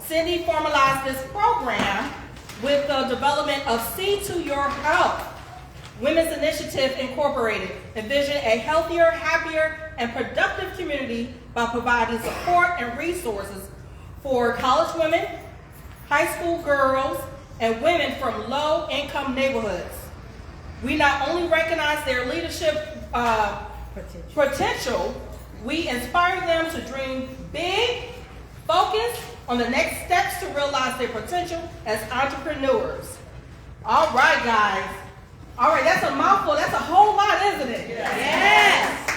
Cindy formalized this program with the development of See to Your Health, Women's Initiative Incorporated, envision a healthier, happier, and productive community by providing support and resources for college women, high school girls, and women from low-income neighborhoods. We not only recognize their leadership potential, we inspire them to dream big, focus on the next steps to realize their potential as entrepreneurs. All right, guys. All right, that's a mouthful. That's a whole lot, isn't it? Yes.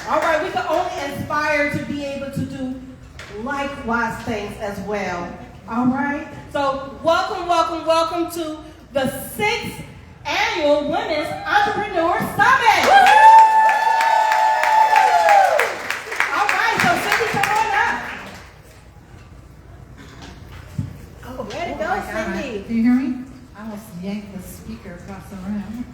All right, we can only aspire to be able to do likewise things as well. All right. So welcome to the 6th Annual Women's Entrepreneur Summit. All right, so Cindy, come on up. Oh, way to go, Cindy. Do you hear me? I almost yanked the speaker across the room.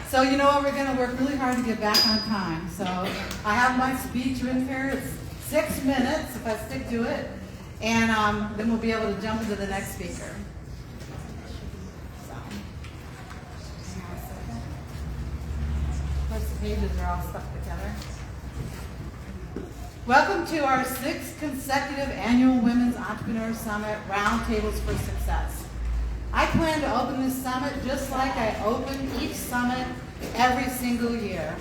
So you know what? We're going to work really hard to get back on time. So I have my speech written here. It's 6 minutes if I stick to it. And then we'll be able to jump into the next speaker. So, hang on a second. Of course, the pages are all stuck together. Welcome to our 6th consecutive annual Women's Entrepreneur Summit, Roundtables for Success. I plan to open this summit just like I open each summit every single year,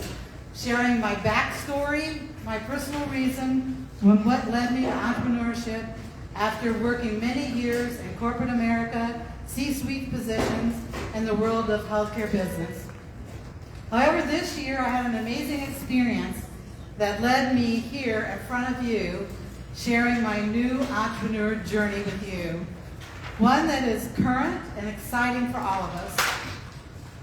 sharing my backstory, my personal reason, and what led me to entrepreneurship after working many years in corporate America, C-suite positions, and the world of healthcare business. However, this year I had an amazing experience that led me here in front of you, sharing my new entrepreneur journey with you. One that is current and exciting for all of us.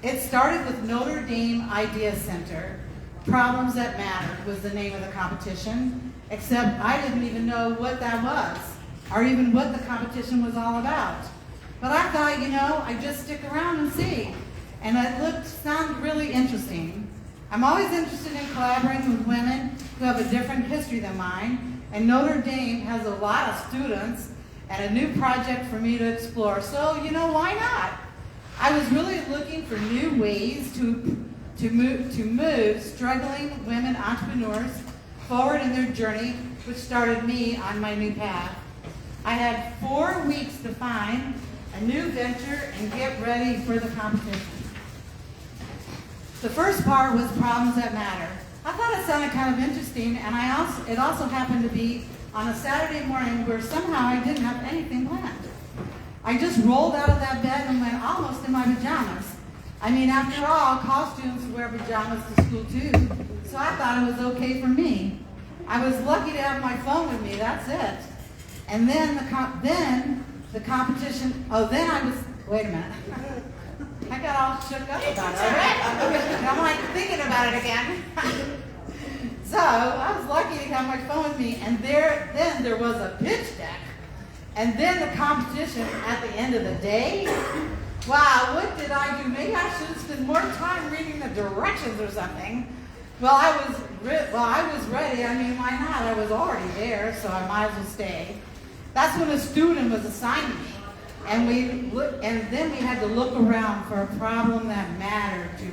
It started with Notre Dame Idea Center. Problems That Matter was the name of the competition, except I didn't even know what that was, or even what the competition was all about. But I thought, I'd just stick around and see. And it sounded really interesting. I'm always interested in collaborating with women who have a different history than mine, and Notre Dame has a lot of students and a new project for me to explore. So, why not? I was really looking for new ways to move struggling women entrepreneurs forward in their journey, which started me on my new path. I had 4 weeks to find a new venture and get ready for the competition. The first part was Problems That Matter. I thought it sounded kind of interesting, and it also happened to be on a Saturday morning where somehow I didn't have anything planned. I just rolled out of that bed and went almost in my pajamas. I mean, after all, college students wear pajamas to school too, so I thought it was okay for me. I was lucky to have my phone with me, that's it. And then the competition, wait a minute. I got all shook up about it. I'm like thinking about it again. So I was lucky to have my phone with me, and then there was a pitch deck, and then the competition at the end of the day. Wow, what did I do? Maybe I should spend more time reading the directions or something. Well, I was ready. I mean, why not? I was already there, so I might as well stay. That's when a student was assigned to me. And then we had to look around for a problem that mattered to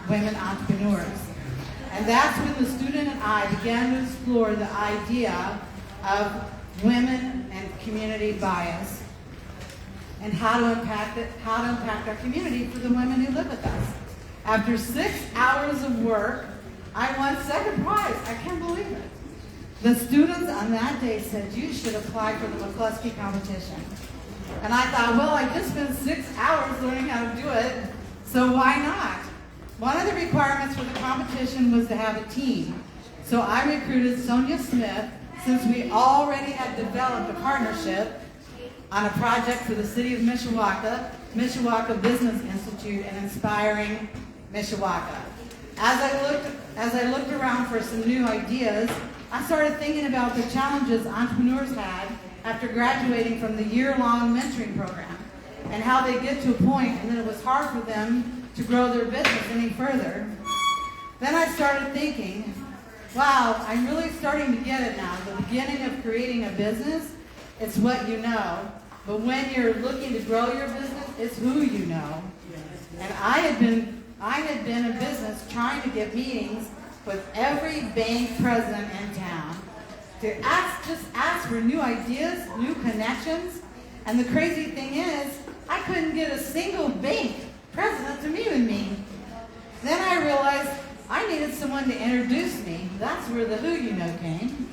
women entrepreneurs. And that's when the student and I began to explore the idea of women and community bias and how to impact our community for the women who live with us. After 6 hours of work, I won second prize. I can't believe it. The students on that day said, you should apply for the McCluskey competition. And I thought, well, I just spent 6 hours learning how to do it, so why not? One of the requirements for the competition was to have a team. So I recruited Sonia Smith, since we already had developed a partnership on a project for the city of Mishawaka, Mishawaka Business Institute, and Inspiring Mishawaka. As I looked around for some new ideas, I started thinking about the challenges entrepreneurs had after graduating from the year-long mentoring program, and how they get to a point and then it was hard for them to grow their business any further. Then I started thinking, wow, I'm really starting to get it now. The beginning of creating a business it's what you know. But when you're looking to grow your business, it's who you know. And I had been in business trying to get meetings with every bank president in town to just ask for new ideas, new connections. And the crazy thing is, I couldn't get a single bank president to meet with me. Then I realized I needed someone to introduce me. That's where the who you know came.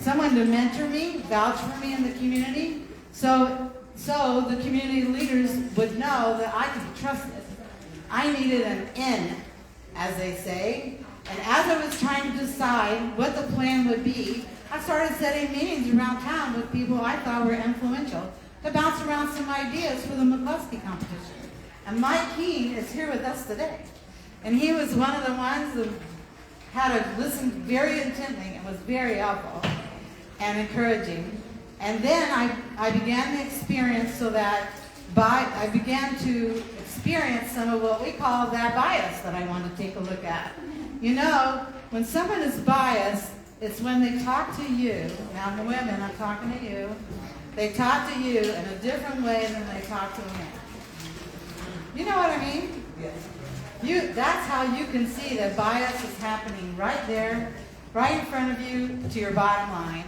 Someone to mentor me, vouch for me in the community. So the community leaders would know that I could be trusted. I needed an in, as they say. And as I was trying to decide what the plan would be, I started setting meetings around town with people I thought were influential to bounce around some ideas for the McCluskey competition. And Mike Keene is here with us today. And he was one of the ones who had to listen very intently and was very helpful and encouraging. And then I began the experience so that I began to experience some of what we call that bias that I want to take a look at. You know, when someone is biased, it's when they talk to you. Now, the women, I'm talking to you. They talk to you in a different way than they talk to a man. You know what I mean? Yes. That's how you can see that bias is happening right there, right in front of you, to your bottom line.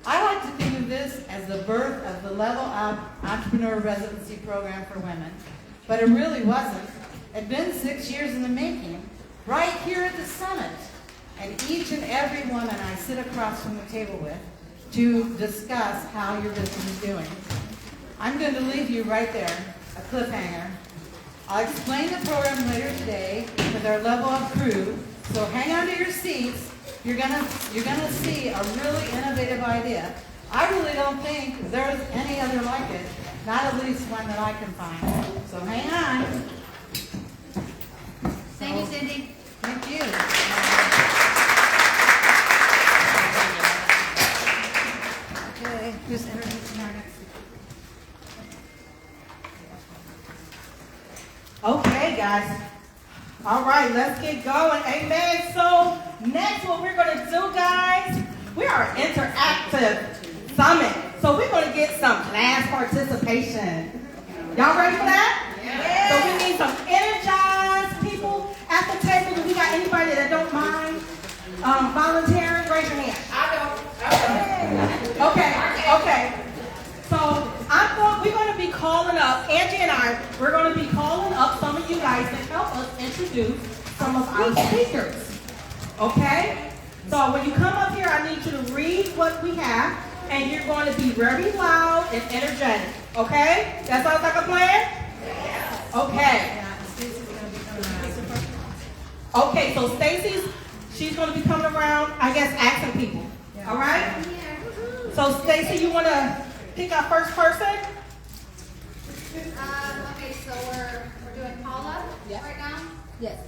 I like to think of this as the birth of the Level Up Entrepreneur Residency Program for women. But it really wasn't. It had been 6 years in the making, right here at the summit. And each and every woman I sit across from the table with to discuss how your business is doing. I'm going to leave you right there, a cliffhanger. I'll explain the program later today with our Level Up crew, so hang on to your seats. You're gonna see a really innovative idea. I really don't think there's any other like it, not at least one that I can find. So hang on. Thank you, Cindy. Thank you. Okay, just introducing our next speaker. Okay, guys. All right, let's get going. Amen. So next, what we're going to do, guys, we are an interactive summit. So we're going to get some class participation. Y'all ready for that? Yeah. So we need some energized people at the table. Do we got anybody that don't mind volunteering? Raise your hand. I don't. Okay. So we're going to be calling up, Angie and I, we're going to be calling up some of you guys to help us introduce some of our speakers. Okay? So when you come up here, I need you to read what we have, and you're going to be very loud and energetic. Okay? That sounds like a plan? Yes. Okay. Okay, so she's going to be coming around, I guess, asking people. All right? So Stacy, you want to pick our first person? Okay, so we're doing Paula right now? Yes.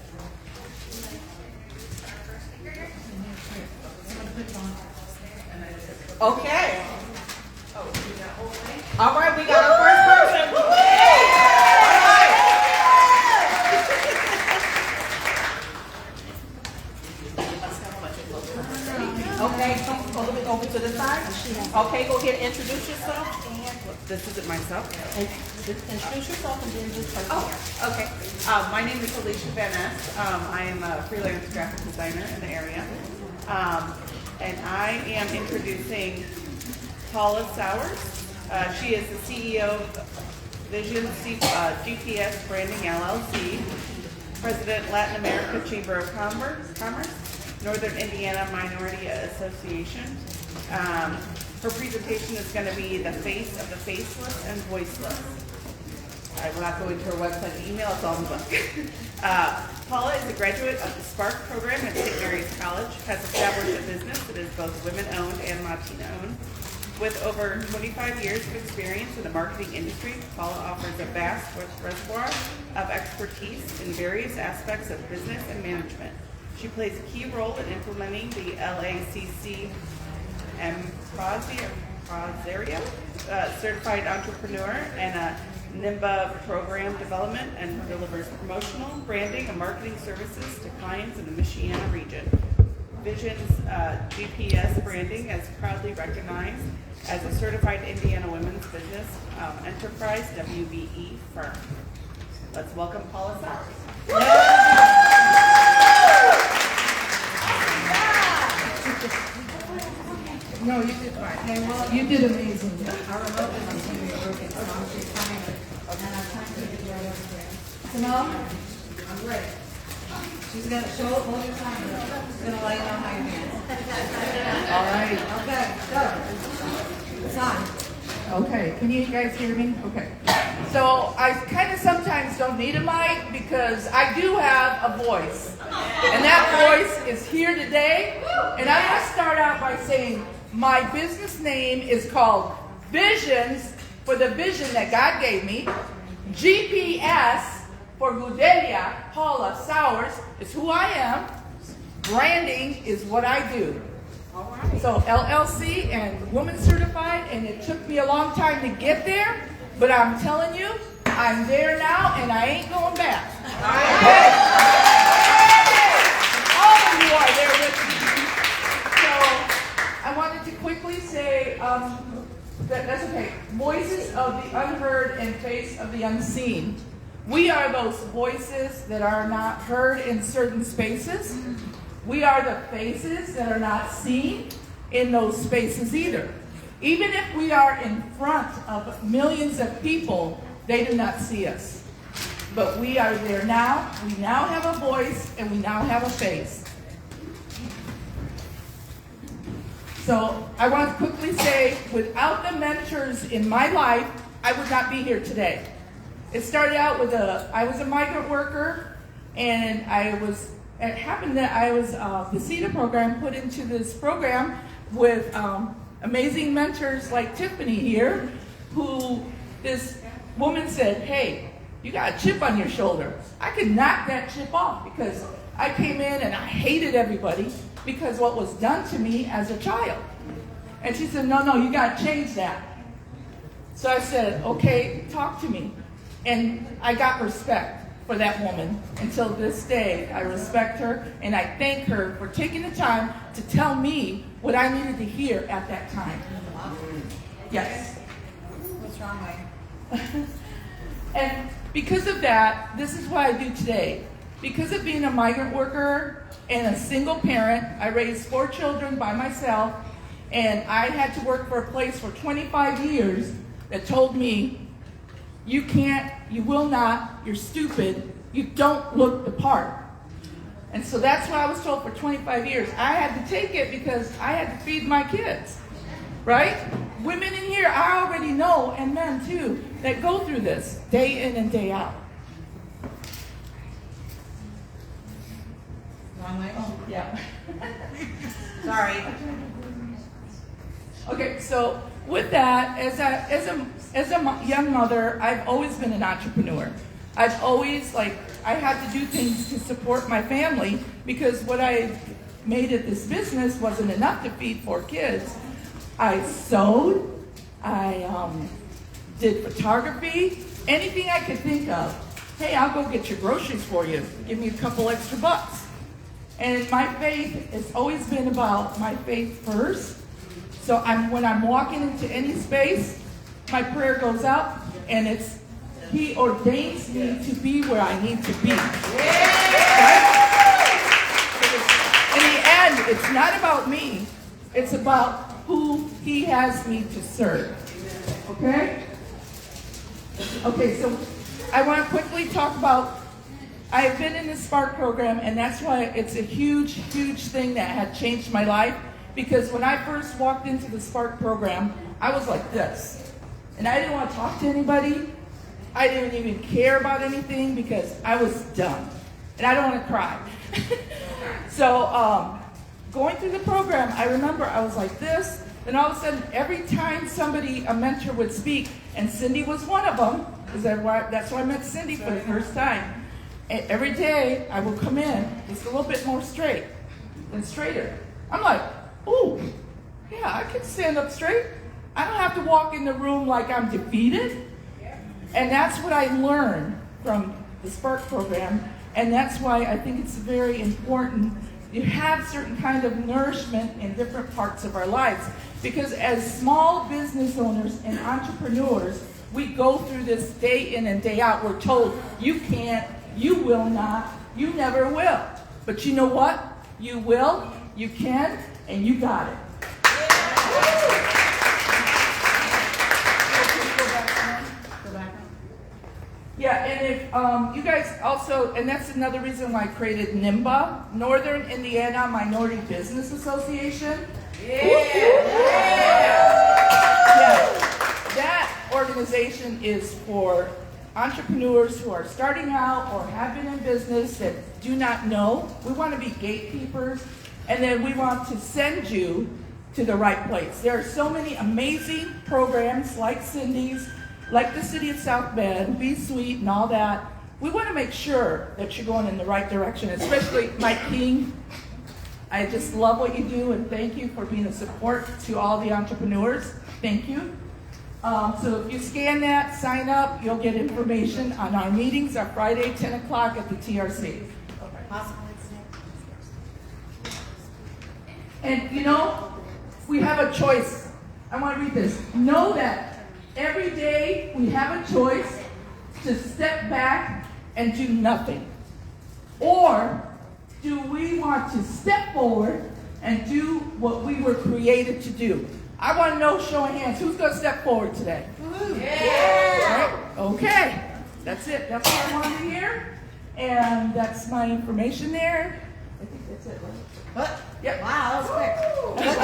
Okay. All right, we got our first person. Okay, come a little bit over to the side. Okay, go ahead and introduce yourself. This isn't myself. Introduce yourself and then this person. Oh, okay. My name is Alicia Van Ness. I am a freelance graphic designer in the area. And I am introducing Paula Sowers. She is the CEO of Vision GPS Branding LLC, President Latin America Chamber of Commerce, Northern Indiana Minority Association. Her presentation is going to be the face of the faceless and voiceless. I will not go into her website and email, it's all in the book. Paula is a graduate of the Spark program at St. Mary's College, has established a business that is both women-owned and Latina-owned. With over 25 years of experience in the marketing industry, Paula offers a vast reservoir of expertise in various aspects of business and management. She plays a key role in implementing the LACC Empresaria Certified Entrepreneur and a NIMBA program development, and delivers promotional, branding, and marketing services to clients in the Michiana region. Vision's GPS branding is proudly recognized as a certified Indiana women's business enterprise WBE firm. Let's welcome Paula Sowers. No, you did fine. Hey, well, you did amazing. Our remote is going to be broken, so I'm just coming. And I'm trying to get right over there. Simone, I'm great. She's going to hold your time. She's going to let you know how you're doing. All right. Okay, go. It's on. Okay. Can you guys hear me? Okay. So I kind of sometimes don't need a mic because I do have a voice. And that voice is here today. And I'm going to start out by saying my business name is called Visions for the vision that God gave me. GPS for Gudelia Paula Sowers is who I am. Branding is what I do. So LLC and woman certified, and it took me a long time to get there, but I'm telling you, I'm there now and I ain't going back. Okay? All of you are there with me. So I wanted to quickly say, that's okay. Voices of the unheard and face of the unseen. We are those voices that are not heard in certain spaces. We are the faces that are not seen in those spaces either. Even if we are in front of millions of people, they do not see us. But we are there now. We now have a voice and we now have a face. So I want to quickly say, without the mentors in my life, I would not be here today. It started out with I was a migrant worker, and it happened that I was the CETA program put into this program with amazing mentors like Tiffany here, who this woman said, hey, you got a chip on your shoulder. I could knock that chip off because I came in and I hated everybody because what was done to me as a child. And she said, no, you got to change that. So I said, okay, talk to me. And I got respect for that woman. Until this day, I respect her, and I thank her for taking the time to tell me what I needed to hear at that time. Yes. What's wrong, Mike? And because of that, this is what I do today. Because of being a migrant worker and a single parent, I raised 4 children by myself, and I had to work for a place for 25 years that told me, you can't, you will not, you're stupid, you don't look the part. And so that's what I was told for 25 years. I had to take it because I had to feed my kids, right? Women in here, I already know, and men too, that go through this day in and day out. Wrong way? Oh, Yeah. sorry. Okay, so with that, as a young mother, I've always been an entrepreneur. I've always, I had to do things to support my family because what I made at this business wasn't enough to feed 4 kids. I sewed, I did photography, anything I could think of. Hey, I'll go get your groceries for you. Give me a couple extra bucks. And my faith has always been about my faith first. So when I'm walking into any space, my prayer goes up, and it's, He ordains me to be where I need to be. Right? In the end, it's not about me. It's about who He has me to serve. Okay? Okay, so I want to quickly talk about, I've been in the Spark program, and that's why it's a huge, huge thing that had changed my life. Because when I first walked into the Spark program, I was like this. And I didn't want to talk to anybody. I didn't even care about anything because I was done. And I don't want to cry. So going through the program, I remember I was like this. Then all of a sudden, every time a mentor would speak, and Cindy was one of them, because that's why I met Cindy for the first time. And every day, I would come in just a little bit more straight and straighter. I'm like, ooh, yeah, I can stand up straight. I don't have to walk in the room like I'm defeated. And that's what I learned from the Spark program. And that's why I think it's very important you have certain kind of nourishment in different parts of our lives. Because as small business owners and entrepreneurs, we go through this day in and day out. We're told, you can't, you will not, you never will. But you know what? You will, you can, and you got it. Yeah, and if you guys also, and that's another reason why I created NIMBA, Northern Indiana Minority Business Association. Yeah. That organization is for entrepreneurs who are starting out or have been in business that do not know. We want to be gatekeepers, and then we want to send you to the right place. There are so many amazing programs like Cindy's, like the City of South Bend, Be Sweet, and all that. We want to make sure that you're going in the right direction, especially Mike King. I just love what you do, and thank you for being a support to all the entrepreneurs. Thank you. So if you scan that, sign up, you'll get information on our meetings on Friday, 10 o'clock at the TRC. And you know, we have a choice. I want to read this. Know that every day we have a choice to step back and do nothing. Or do we want to step forward and do what we were created to do? I want to know, show of hands, who's going to step forward today? Yeah. Right? Okay. That's it. That's what I wanted to hear. And that's my information there. I think that's it, right? What? Yep. Wow, that was quick. That's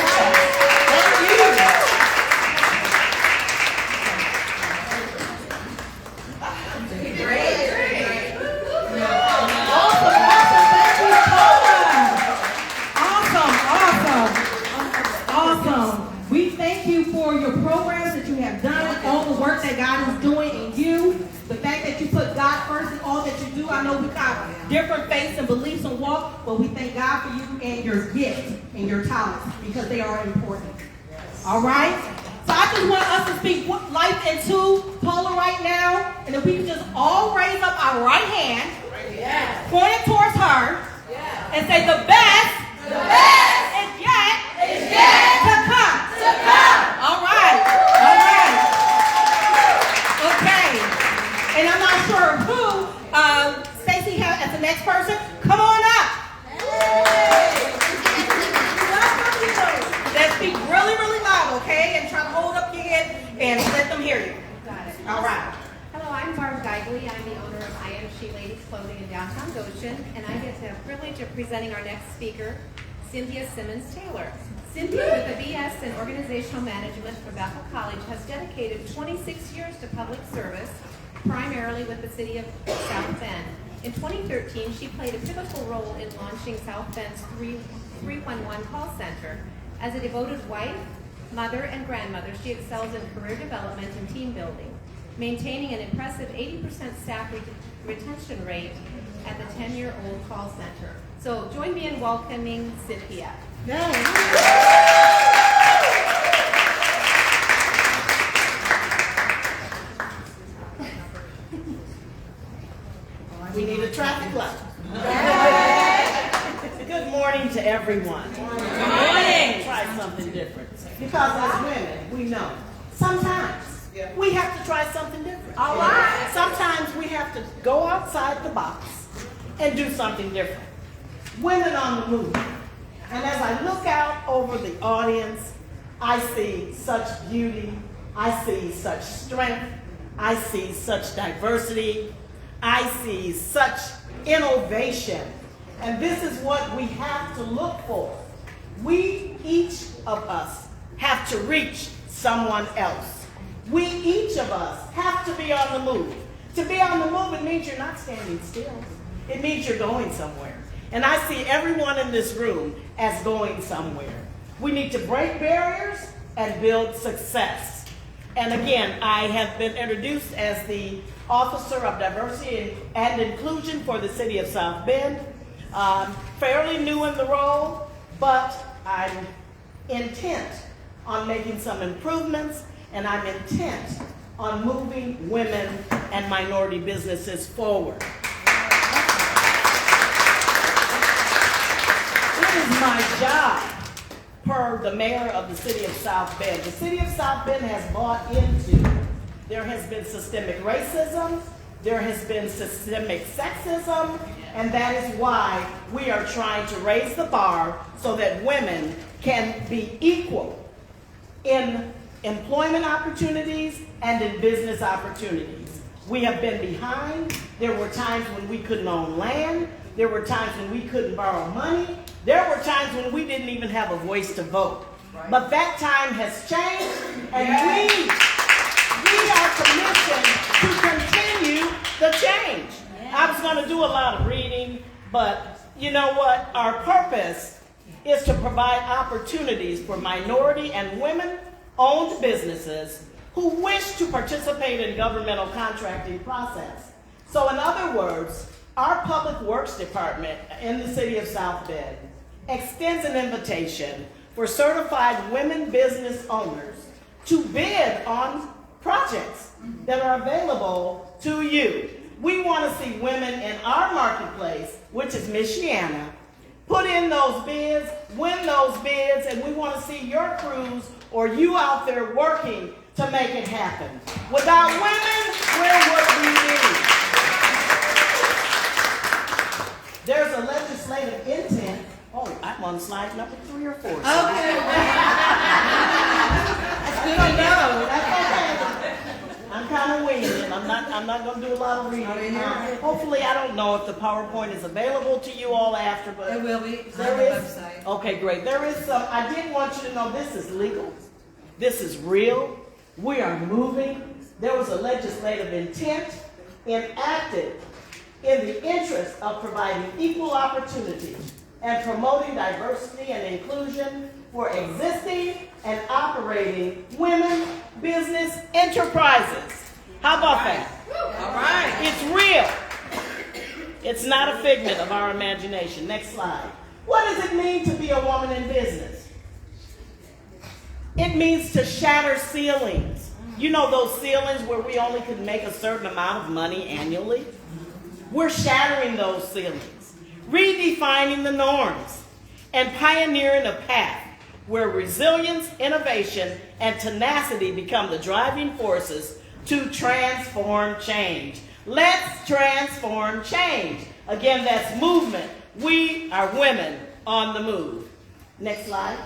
Awesome. We thank you for your programs that you have done, all the work that God is doing in you, the fact that you put God first in all that you do. I know we got different faiths and beliefs and walk, but we thank God for you and your gifts and your talents because they are important. All right? So I just want us to speak life into Paula right now, and if we can just all raise up our right hand, point it towards her, and say the best is yet to come. All right. Okay. And I'm not sure who Stacy has as the next person. Come on up. Let's speak really, really loud, okay? And try to hold up your head and let them hear you. Got it. All right. Hello, I'm Barb Geigley. I'm the owner of I Am She Ladies Clothing in downtown Goshen, and I get the privilege of presenting our next speaker, Cynthia Simmons Taylor. Cynthia, with a BS in Organizational Management from Bethel College, has dedicated 26 years to public service, primarily with the City of South Bend. In 2013, she played a pivotal role in launching South Bend's 311 call center. As a devoted wife, mother, and grandmother, she excels in career development and team building, maintaining an impressive 80% staff retention rate at the 10-year-old call center. So join me in welcoming Cynthia. We need a traffic light. Good morning to everyone. Good morning. Try something different. Because as women, we know sometimes we have to try something different. All right. Sometimes we have to go outside the box and do something different. Women on the move. And as I look out over the audience, I see such beauty. I see such strength. I see such diversity. I see such innovation. And this is what we have to look for. We, each of us, have to reach someone else. We, each of us, have to be on the move. To be on the move, it means you're not standing still. It means you're going somewhere. And I see everyone in this room as going somewhere. We need to break barriers and build success. And again, I have been introduced as the Officer of Diversity and Inclusion for the City of South Bend. Fairly new in the role, but I'm intent on making some improvements, and I'm intent on moving women and minority businesses forward. is my job, per the mayor of the city of South Bend. The city of South Bend has bought into, there has been systemic racism, there has been systemic sexism, and that is why we are trying to raise the bar so that women can be equal in employment opportunities and in business opportunities. We have been behind. There were times when we couldn't own land. There were times when we couldn't borrow money. There were times when we didn't even have a voice to vote. Right. But that time has changed, and we are commissioned to continue the change. I was going to do a lot of reading, but you know what? Our purpose is to provide opportunities for minority and women-owned businesses who wish to participate in governmental contracting process. So in other words, our Public Works Department in the city of South Bend extends an invitation for certified women business owners to bid on projects that are available to you. We want to see women in our marketplace, which is Michiana, put in those bids, win those bids, and we want to see your crews or you out there working to make it happen. Without women, where would we be? There's a legislative intent. Oh, I'm on slide number 3 or 4. So Okay. That's good to know. That's okay. I'm kind of winging it. I'm not going to do a lot of reading. Hopefully, I don't know if the PowerPoint is available to you all after, but It will be. It's on there the is. website. Okay, great. There is some. I did want you to know this is legal. This is real. We are moving. There was a legislative intent enacted in the interest of providing equal opportunity and promoting diversity and inclusion for existing and operating women business enterprises. How about that? All right. It's real. It's not a figment of our imagination. Next slide. What does it mean to be a woman in business? It means to shatter ceilings. You know those ceilings where we only could make a certain amount of money annually? We're shattering those ceilings, redefining the norms, and pioneering a path where resilience, innovation, and tenacity become the driving forces to transform change. Let's transform change. Again, that's movement. We are women on the move. Next slide.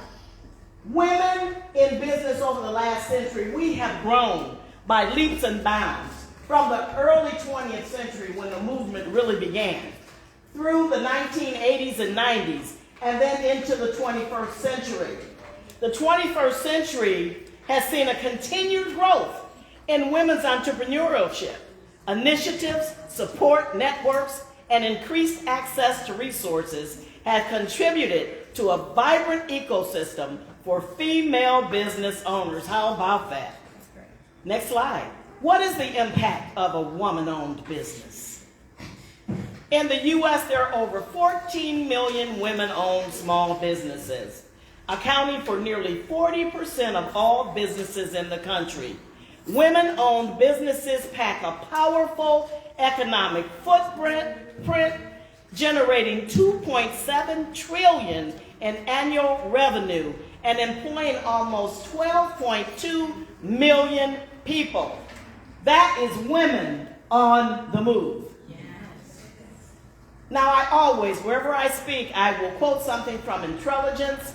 Women in business over the last century, we have grown by leaps and bounds from the early 20th century when the movement really began, through the 1980s and 90s, and then into the 21st century. The 21st century has seen a continued growth in women's entrepreneurship. Initiatives, support networks, and increased access to resources have contributed to a vibrant ecosystem for female business owners. How about that? That's great. Next slide. What is the impact of a woman-owned business? In the U.S., there are over 14 million women-owned small businesses, accounting for nearly 40% of all businesses in the country. Women-owned businesses pack a powerful economic footprint, generating $2.7 trillion in annual revenue and employing almost 12.2 million people. That is women on the move. Now, I always, wherever I speak, I will quote something from Intelligence.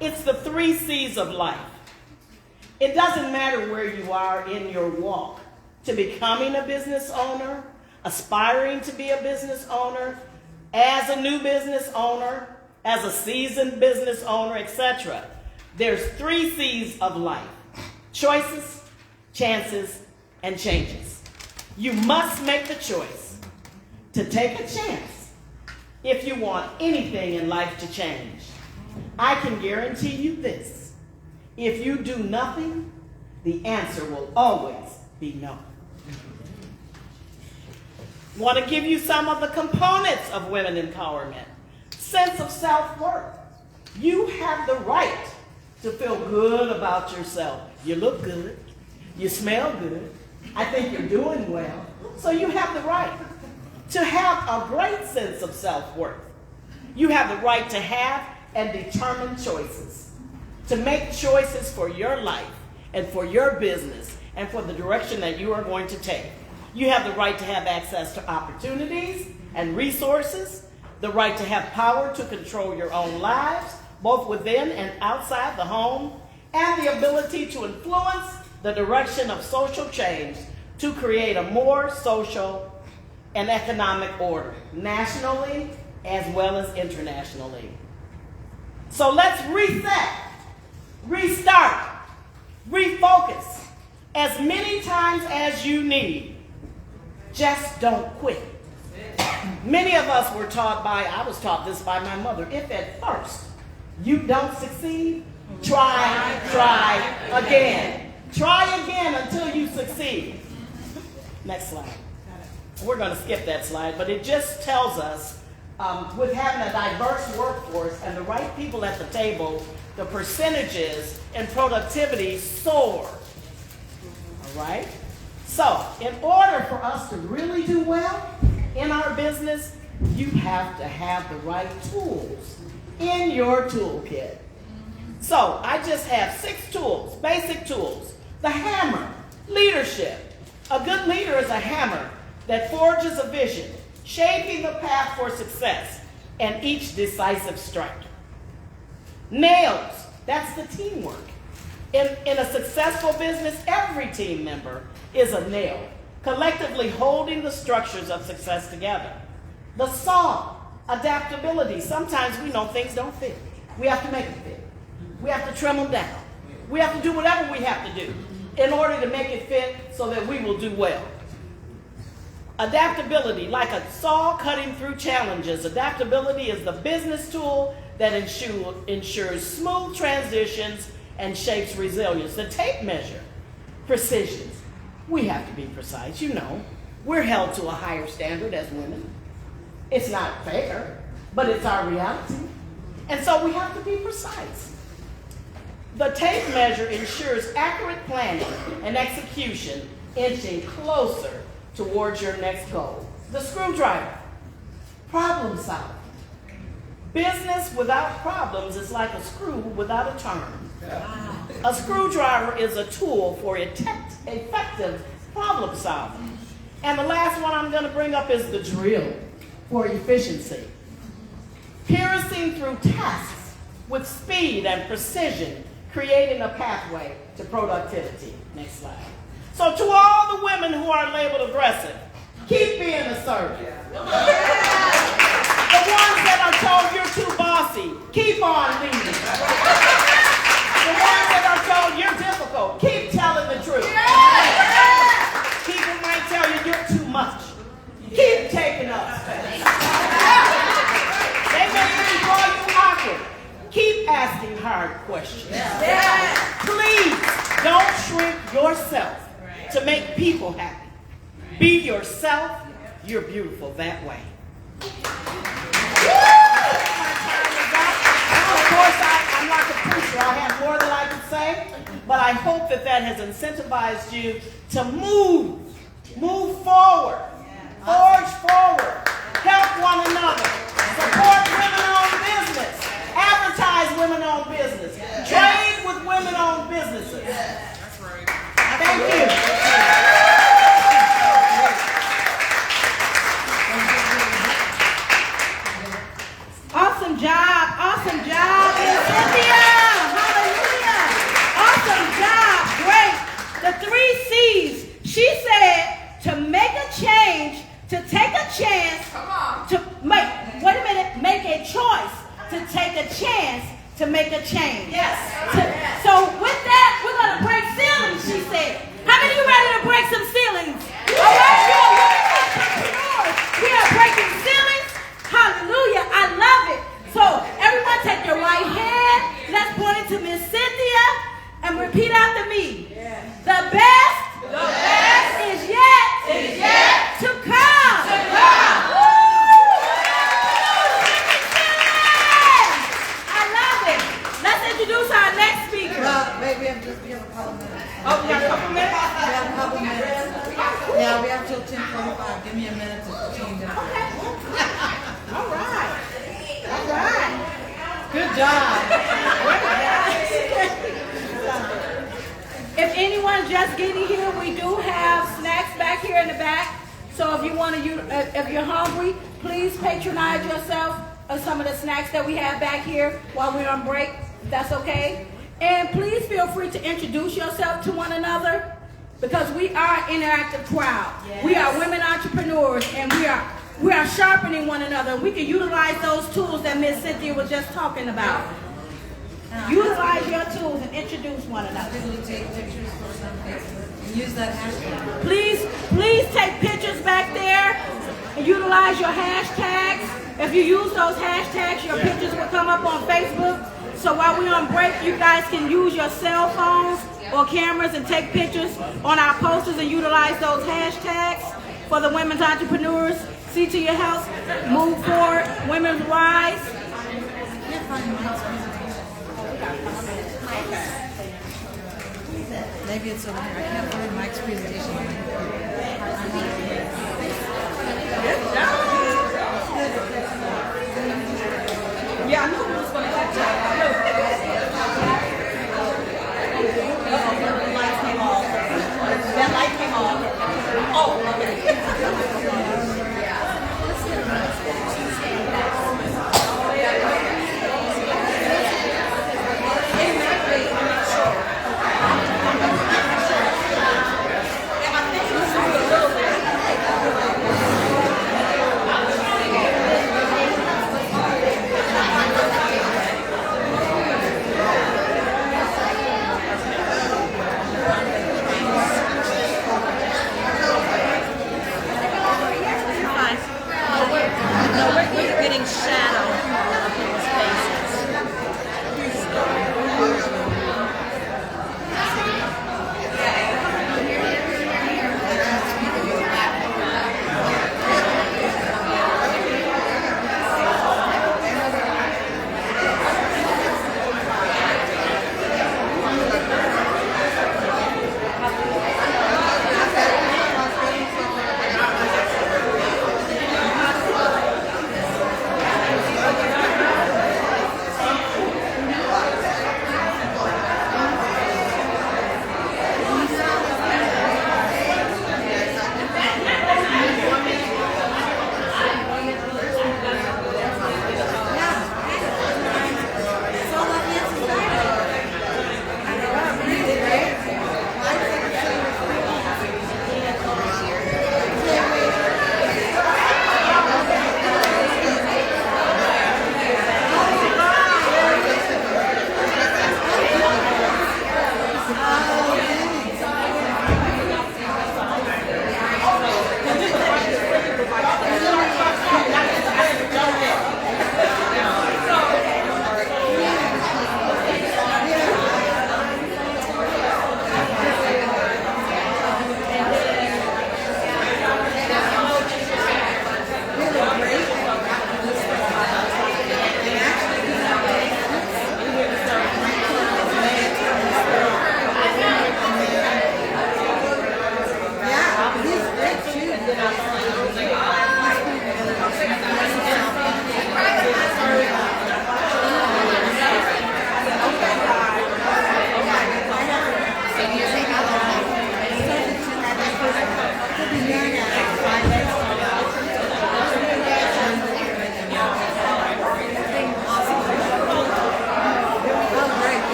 It's the 3 C's of life. It doesn't matter where you are in your walk to becoming a business owner, aspiring to be a business owner, as a new business owner, as a seasoned business owner, etc. There's 3 C's of life: choices, chances, and changes. You must make the choice to take a chance if you want anything in life to change. I can guarantee you this: if you do nothing, the answer will always be no. Want to give you some of the components of women empowerment. Sense of self-worth. You have the right to feel good about yourself. You look good. You smell good. I think you're doing well. So you have the right to have a great sense of self-worth. You have the right to have and determined choices. To make choices for your life and for your business and for the direction that you are going to take. You have the right to have access to opportunities and resources, the right to have power to control your own lives, both within and outside the home, and the ability to influence the direction of social change to create a more social and economic order, nationally as well as internationally. So let's reset, restart, refocus as many times as you need. Just don't quit. Many of us were taught I was taught this by my mother. If at first you don't succeed, try again. Try again until you succeed. Next slide. We're going to skip that slide, but it just tells us with having a diverse workforce and the right people at the table, the percentages in productivity soar. All right? So, in order for us to really do well in our business, you have to have the right tools in your toolkit. So, I just have 6 tools, basic tools. The hammer, leadership. A good leader is a hammer that forges a vision, shaping the path for success and each decisive strike. Nails, that's the teamwork. In a successful business, every team member is a nail, collectively holding the structures of success together. The saw, adaptability. Sometimes we know things don't fit. We have to make them fit. We have to trim them down. We have to do whatever we have to do in order to make it fit so that we will do well. Adaptability, like a saw cutting through challenges. Adaptability is the business tool that ensures smooth transitions and shapes resilience. The tape measure, precision. We have to be precise, you know. We're held to a higher standard as women. It's not fair, but it's our reality. And so we have to be precise. The tape measure ensures accurate planning and execution, inching closer towards your next goal. The screwdriver, problem solving. Business without problems is like a screw without a turn. A screwdriver is a tool for effective problem solving. And the last one I'm going to bring up is the drill for efficiency. Piercing through tasks with speed and precision, creating a pathway to productivity. Next slide. So to all the women who are labeled aggressive, keep being assertive. The ones that are told you're too bossy, keep on leading. The ones that are told you're difficult, keep telling the truth. People might tell you you're too much. Keep taking up space. They may even call you awkward. Keep asking hard questions. Please don't shrink yourself to make people happy. Be yourself. You're beautiful that way. Of course, I'm not the preacher. I have more than I can say, but I hope that has incentivized you to move forward, forge forward, help one another, support women-owned business, advertise women-owned business, trade with women-owned businesses. Thank you. Awesome job, Miss Cynthia. Hallelujah. Awesome job, great. The 3 C's. She said to make a change, to take a chance, to make a choice, to take a chance, to make a change. Yes. So with that, we're going to break ceilings, she said. How many of you ready to break some ceilings? All right, we are breaking ceilings. Hallelujah. I love it. So everyone take your right hand. Let's point it to Miss Cynthia and repeat after me. The best is yet to come. I love it. Let's introduce our next speaker. Wait, we have just give a couple minutes. Oh, we got a couple minutes? We have a couple minutes. Yeah, we have till 10:45. Give me a minute to change it. Okay. All right. Good job. If anyone's just getting here, we do have snacks back here in the back. So if you want to, if you're hungry, please patronize yourself of some of the snacks that we have back here while we're on break. If that's okay. And please feel free to introduce yourself to one another because we are an interactive crowd. Yes. We are women entrepreneurs, and we are sharpening one another. We can utilize those tools that Miss Cynthia was just talking about. Utilize your tools and introduce one another. Take pictures for some Facebook. Use that hashtag. Please take pictures back there and utilize your hashtags. If you use those hashtags, your pictures will come up on Facebook. So while we're on break, you guys can use your cell phones or cameras and take pictures on our posters and utilize those hashtags for the women's entrepreneurs. See to your health, move forward, women's rise. Maybe it's over here. I can't find Mike's presentation. Yeah, I knew it was going to happen. That light came off. Oh, okay.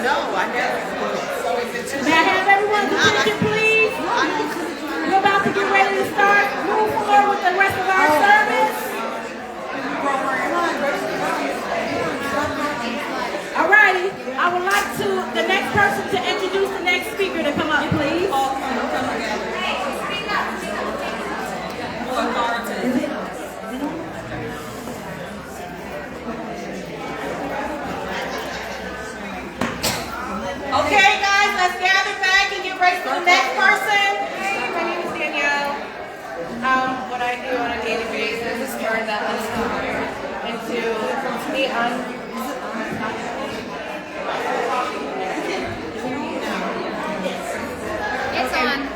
May I have everyone's attention, please? We're about to get ready to start. Move forward with the rest of our service. Alrighty, I would like the next person to introduce the next speaker to come up, please. Okay, guys, let's gather back and get ready for the next person. Hey, my name is Danielle. What I do on a daily basis is turn that into me on. It's on.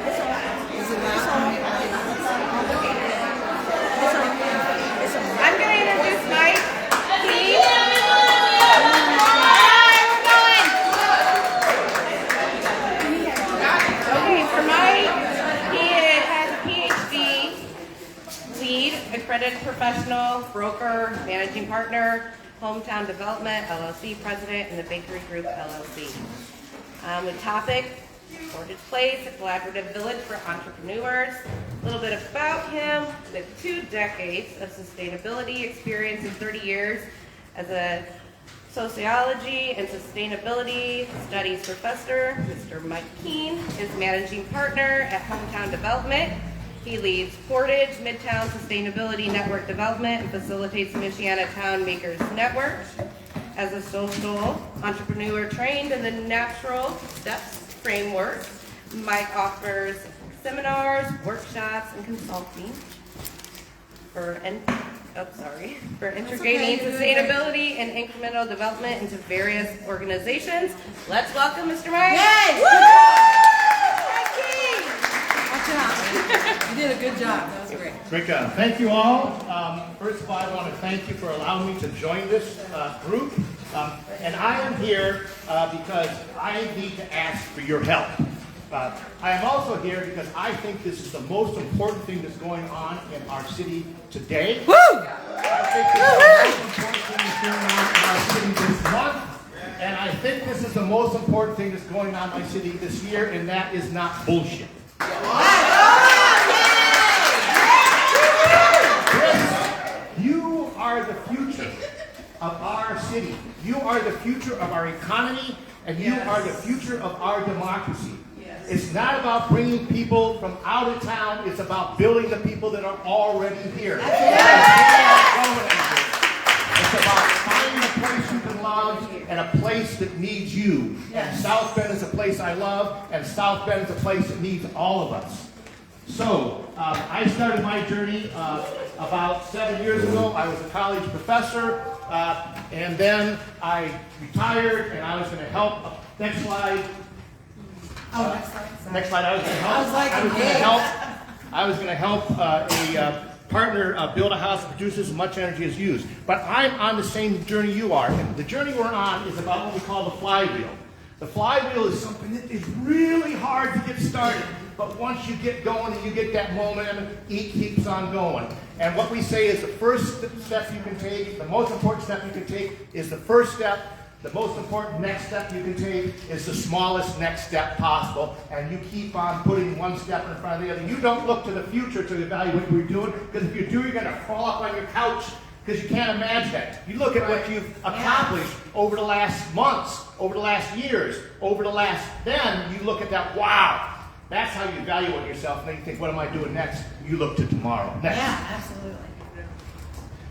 I'm going to introduce Mike. Okay, for Mike, he has a PhD, lead, accredited professional, broker, managing partner, Hometown Development, LLC president, and the Bakery Group, LLC. With topic, Portage Place, a collaborative village for entrepreneurs. A little bit about him, with 2 decades of sustainability experience and 30 years as a sociology and sustainability studies professor. Mr. Mike Keene is managing partner at Hometown Development. He leads Portage Midtown Sustainability Network Development and facilitates Michiana Town Makers Network. As a social entrepreneur trained in the Natural Steps framework, Mike offers seminars, workshops, and consulting for integrating sustainability and incremental development into various organizations. Let's welcome Mr. Mike. Yes! You did a good job. That was great. Great job. Thank you all. First of all, I want to thank you for allowing me to join this group. And I am here because I need to ask for your help. I am also here because I think this is the most important thing that's going on in our city today. Woo! I think this is the most important thing that's going on in our city this month. And I think this is the most important thing that's going on in my city this year, and that is not bullshit. You are the future of our city. You are the future of our economy, and you are the future of our democracy. It's not about bringing people from out of town. It's about building the people that are already here. It's about finding a place you can love and a place that needs you. And South Bend is a place I love, and South Bend is a place that needs all of us. So, I started my journey about 7 years ago. I was a college professor, and then I retired, and I was going to help. Next slide. Next slide. I was going to help a partner build a house that produces as much energy as used. But I'm on the same journey you are. And the journey we're on is about what we call the flywheel. The flywheel is something that is really hard to get started. But once you get going and you get that momentum, it keeps on going. And what we say is the first step you can take, the most important step you can take is the first step. The most important next step you can take is the smallest next step possible, and you keep on putting one step in front of the other. You don't look to the future to evaluate what you're doing, because if you do, you're going to fall up on your couch because you can't imagine it. You look at what you've accomplished over the last months, over the last years, over the last, then you look at that, wow. That's how you evaluate yourself, and then you think, what am I doing next? You look to tomorrow. Next. Yeah, absolutely.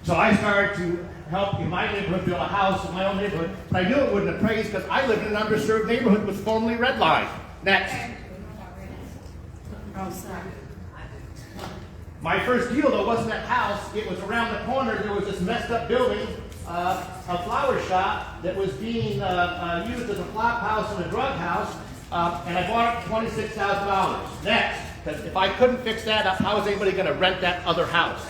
So I started to help in my neighborhood build a house in my own neighborhood, but I knew it wouldn't have praised because I lived in an underserved neighborhood that was formerly redlined. Next. Oh, sorry. My first deal, though, wasn't that house. It was around the corner. There was this messed up building, a flower shop that was being used as a flop house and a drug house, and I bought it for $26,000. Next. Because if I couldn't fix that up, how was anybody going to rent that other house?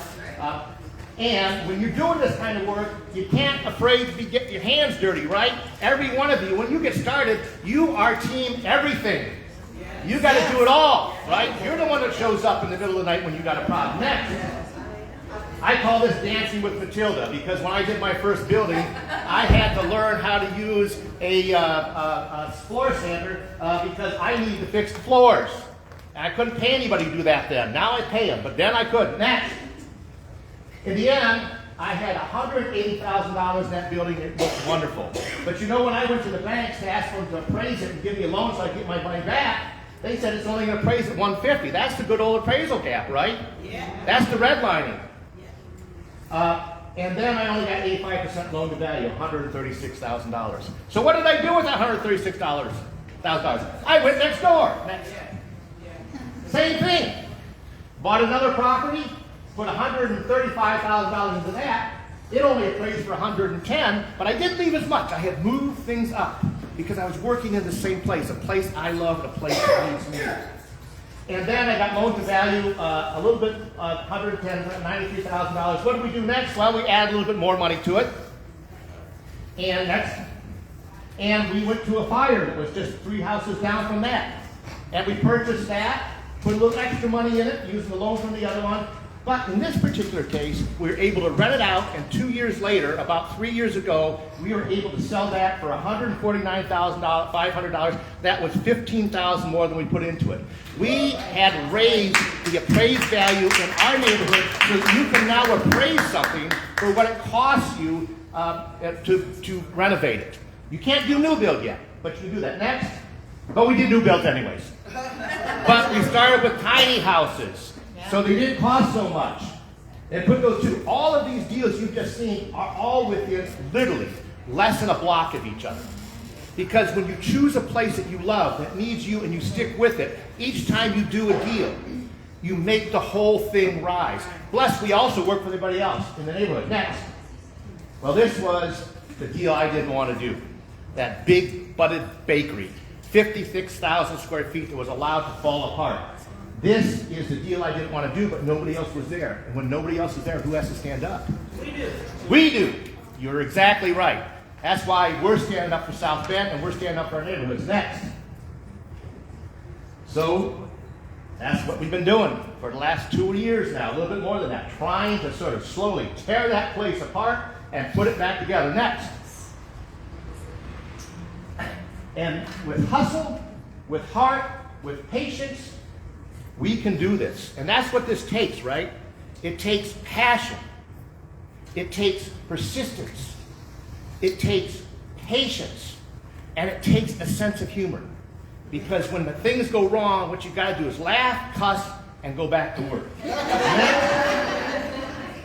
And when you're doing this kind of work, you can't afraid to get your hands dirty, right? Every one of you, when you get started, you are team everything. You got to do it all, right? You're the one that shows up in the middle of the night when you got a problem. Next. I call this dancing with Matilda because when I did my first building, I had to learn how to use a floor sander because I needed to fix the floors. And I couldn't pay anybody to do that then. Now I pay them, but then I couldn't. Next. In the end, I had $180,000 in that building. It looked wonderful. But you know, when I went to the banks to ask them to appraise it and give me a loan so I could get my money back, they said it's only going to appraise at $150,000. That's the good old appraisal gap, right? Yeah. That's the redlining. And then I only got 85% loan to value, $136,000. So what did I do with that $136,000? I went next door. Same thing. Bought another property, put $135,000 into that. It only appraised for $110,000, but I didn't leave as much. I had moved things up because I was working in the same place, a place I love and a place that needs me. And then I got loan to value a little bit, $93,000. What did we do next? Well, we added a little bit more money to it. And we went to a fire that was just 3 houses down from that. And we purchased that, put a little extra money in it, using the loan from the other one. But in this particular case, we were able to rent it out, and 2 years later, about 3 years ago, we were able to sell that for $149,500. That was $15,000 more than we put into it. We had raised the appraised value in our neighborhood so that you can now appraise something for what it costs you to renovate it. You can't do new build yet, but you can do that next. But we did new builds anyways. But we started with tiny houses. So they didn't cost so much. And put those two. All of these deals you've just seen are all within literally less than a block of each other. Because when you choose a place that you love, that needs you, and you stick with it, each time you do a deal, you make the whole thing rise. Plus, we also work for everybody else in the neighborhood. Next. Well, this was the deal I didn't want to do. That big butted bakery, 56,000 square feet that was allowed to fall apart. This is the deal I didn't want to do, but nobody else was there. And when nobody else is there, who has to stand up? We do. We do. You're exactly right. That's why we're standing up for South Bend, and we're standing up for our neighborhoods. Next. So that's what we've been doing for the last 2 years now, a little bit more than that, trying to sort of slowly tear that place apart and put it back together. Next. And with hustle, with heart, with patience, we can do this. And that's what this takes, right? It takes passion. It takes persistence. It takes patience. And it takes a sense of humor. Because when the things go wrong, what you got to do is laugh, cuss, and go back to work.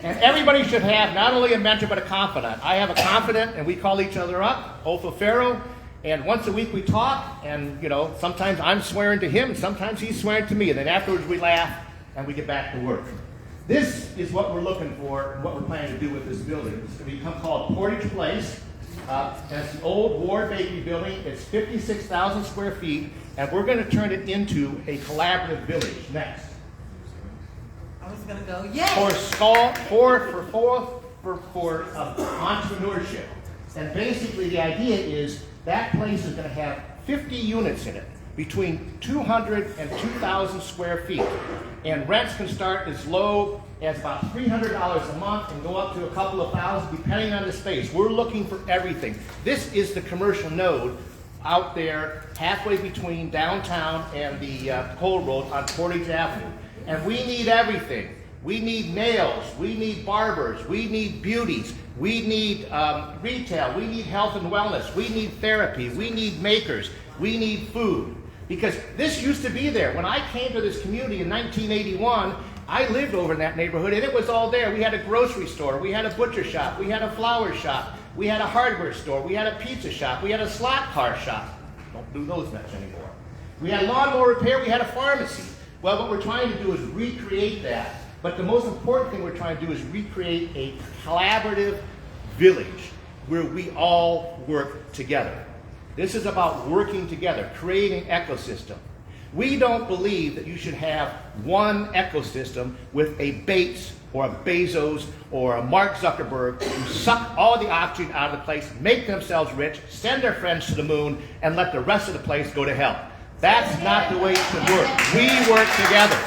And everybody should have not only a mentor, but a confidant. I have a confidant, and we call each other up, Ofa Farrow. And once a week we talk, and sometimes I'm swearing to him, and sometimes he's swearing to me, and then afterwards we laugh, and we get back to work. This is what we're looking for, and what we're planning to do with this building. It's going to become called Portage Place. That's the old Ward Bakery building. It's 56,000 square feet, and we're going to turn it into a collaborative village. Next. I was going to go, yay! For entrepreneurship. And basically the idea is that place is going to have 50 units in it, between 200 and 2,000 square feet. And rents can start as low as about $300 a month and go up to a couple of thousand, depending on the space. We're looking for everything. This is the commercial node out there halfway between downtown and the Cole Road on Portage Avenue. And we need everything. We need nails, we need barbers, we need beauties, we need retail, we need health and wellness, we need therapy, we need makers, we need food. Because this used to be there. When I came to this community in 1981, I lived over in that neighborhood, and it was all there. We had a grocery store, we had a butcher shop, we had a flower shop, we had a hardware store, we had a pizza shop, we had a slot car shop. Don't do those much anymore. We had lawnmower repair, we had a pharmacy. Well, what we're trying to do is recreate that. But the most important thing we're trying to do is recreate a collaborative village where we all work together. This is about working together, creating an ecosystem. We don't believe that you should have one ecosystem with a Bates or a Bezos or a Mark Zuckerberg who suck all the oxygen out of the place, make themselves rich, send their friends to the moon, and let the rest of the place go to hell. That's not the way it should work. We work together.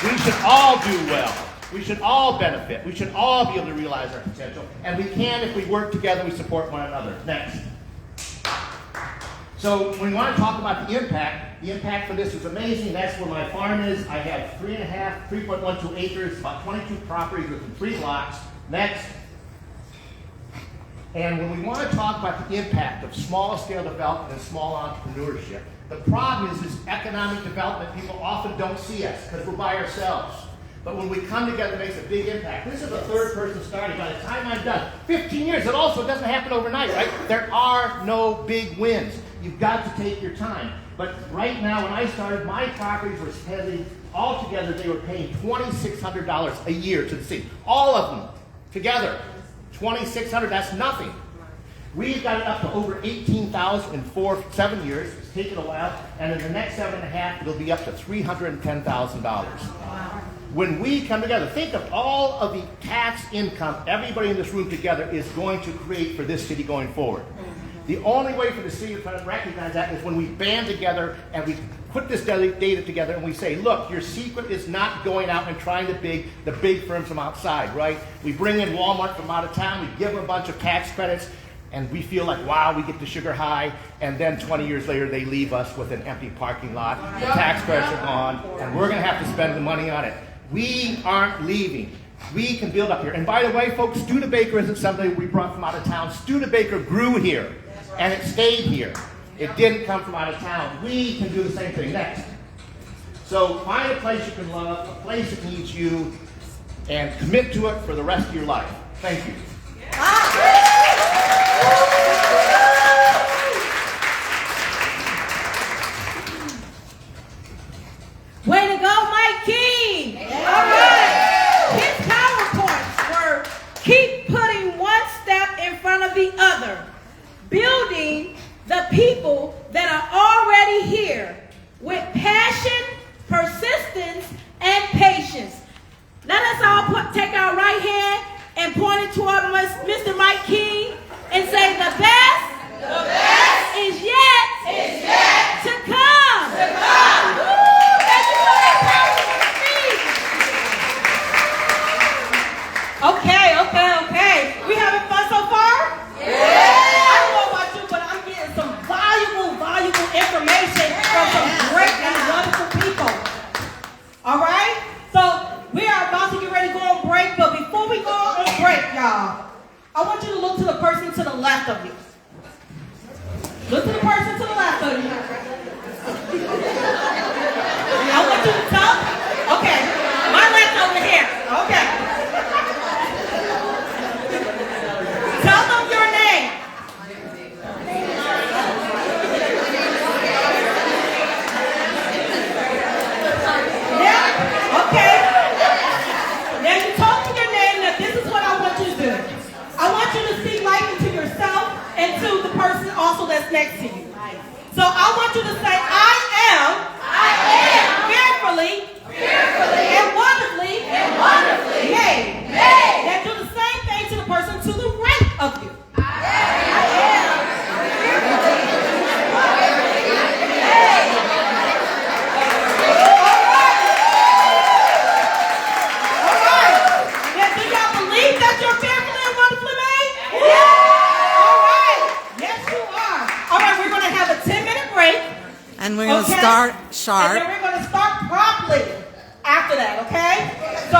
We should all do well. We should all benefit. We should all be able to realize our potential. And we can if we work together, we support one another. Next. So when we want to talk about the impact for this is amazing. That's where my farm is. I have 3.12 acres, about 22 properties within 3 blocks. Next. And when we want to talk about the impact of small-scale development and small entrepreneurship, the problem is economic development. People often don't see us because we're by ourselves. But when we come together, it makes a big impact. This is the third person starting. By the time I'm done, 15 years. It also doesn't happen overnight, right? There are no big wins. You've got to take your time. But right now, when I started, my properties were spending, altogether, they were paying $2,600 a year to the city. All of them together. $2,600, that's nothing. We've got it up to over $18,000 in 7 years. It's taken a while. And in the next 7.5, it'll be up to $310,000. Wow. When we come together, think of all of the tax income everybody in this room together is going to create for this city going forward. The only way for the city to recognize that is when we band together and we put this data together and we say, look, your secret is not going out and trying the big firms from outside, right? We bring in Walmart from out of town, we give them a bunch of tax credits, and we feel like, wow, we get the sugar high, and then 20 years later they leave us with an empty parking lot, the tax credits are gone, and we're going to have to spend the money on it. We aren't leaving. We can build up here. And by the way, folks, Studebaker isn't something we brought from out of town. Studebaker grew here, and it stayed here. It didn't come from out of town. We can do the same thing. Next. So find a place you can love, a place that needs you, and commit to it for the rest of your life. Thank you. Way to go, Mike King! All right. His PowerPoints were keep putting one step in front of the other, building the people that are already here with passion, persistence, and patience. Let us all take our right hand and point it toward Mr. Mike King and say, the best is yet to come. Woo! Thank you for that powerful speech. Okay. We having fun so far? I don't know about you, but I'm getting some valuable information from some great and wonderful people. All right? So we are about to get ready to go on break, but before we go on break, y'all, I want you to look to the person to the left of you. Look to the person to the left of you. I want you to talk. Okay. My left over here. Okay. Tell them your name. Yeah? Okay. Now you told me your name. Now this is what I want you to do. I want you to speak life into yourself and to the person also that's next to you. So I want you to say, I am fearfully and wonderfully made. Now do the same thing to the person to the right of you. And we're going to start sharp. And then we're going to start properly after that, okay? So